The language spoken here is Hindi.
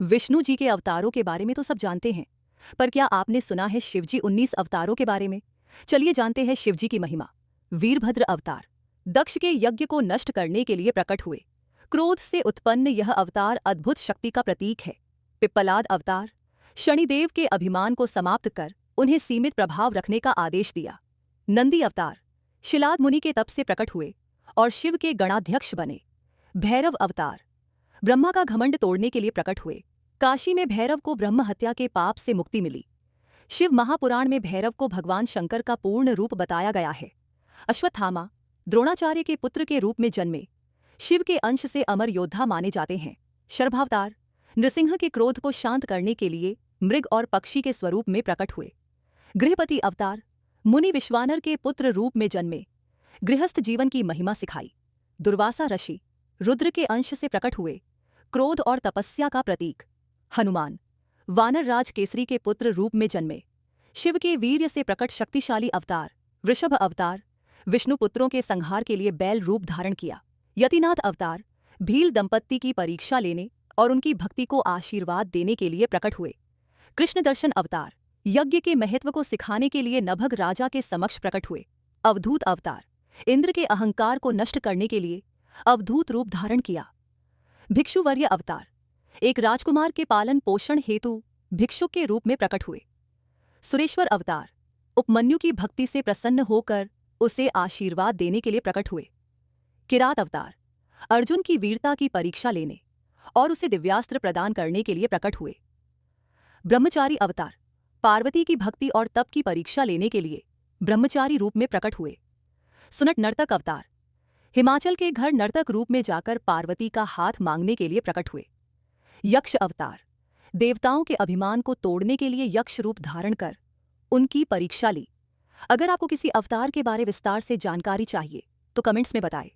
विष्णु जी के अवतारों के बारे में तो सब जानते हैं, पर क्या आपने सुना है शिवजी 19 अवतारों के बारे में? चलिए जानते हैं शिवजी की महिमा। वीरभद्र अवतार दक्ष के यज्ञ को नष्ट करने के लिए प्रकट हुए। क्रोध से उत्पन्न यह अवतार अद्भुत शक्ति का प्रतीक है। पिप्पलाद अवतार शनिदेव के अभिमान को समाप्त कर उन्हें सीमित प्रभाव रखने का आदेश दिया। नंदी अवतार शिलाद मुनि के तप से प्रकट हुए और शिव के गणाध्यक्ष बने। भैरव अवतार ब्रह्मा का घमंड तोड़ने के लिए प्रकट हुए। काशी में भैरव को ब्रह्म हत्या के पाप से मुक्ति मिली। शिव महापुराण में भैरव को भगवान शंकर का पूर्ण रूप बताया गया है। अश्वत्थामा द्रोणाचार्य के पुत्र के रूप में जन्मे। शिव के अंश से अमर योद्धा माने जाते हैं। शर्भावतार नृसिंह के क्रोध को शांत करने के लिए मृग और पक्षी के स्वरूप में प्रकट हुए। गृहपति अवतार मुनि विश्वानर के पुत्र रूप में जन्मे। गृहस्थ जीवन की महिमा सिखाई। दुर्वासा ऋषि रुद्र के अंश से प्रकट हुए। क्रोध और तपस्या का प्रतीक। हनुमान वानर राज केसरी के पुत्र रूप में जन्मे। शिव के वीर्य से प्रकट शक्तिशाली अवतार। वृषभ अवतार विष्णु पुत्रों के संहार के लिए बैल रूप धारण किया। यतिनाथ अवतार भील दंपत्ति की परीक्षा लेने और उनकी भक्ति को आशीर्वाद देने के लिए प्रकट हुए। कृष्ण दर्शन अवतार यज्ञ के महत्व को सिखाने के लिए नभग राजा के समक्ष प्रकट हुए। अवधूत अवतार इंद्र के अहंकार को नष्ट करने के लिए अवधूत रूप धारण किया। भिक्षुवर्य अवतार एक राजकुमार के पालन पोषण हेतु भिक्षुक के रूप में प्रकट हुए। सुरेश्वर अवतार उपमन्यु की भक्ति से प्रसन्न होकर उसे आशीर्वाद देने के लिए प्रकट हुए। किरात अवतार अर्जुन की वीरता की परीक्षा लेने और उसे दिव्यास्त्र प्रदान करने के लिए प्रकट हुए। ब्रह्मचारी अवतार पार्वती की भक्ति और तप की परीक्षा लेने के लिए ब्रह्मचारी रूप में प्रकट हुए। सुनट नर्तक अवतार हिमाचल के घर नर्तक रूप में जाकर पार्वती का हाथ मांगने के लिए प्रकट हुए। यक्ष अवतार देवताओं के अभिमान को तोड़ने के लिए यक्ष रूप धारण कर उनकी परीक्षा ली। अगर आपको किसी अवतार के बारे विस्तार से जानकारी चाहिए तो कमेंट्स में बताएं।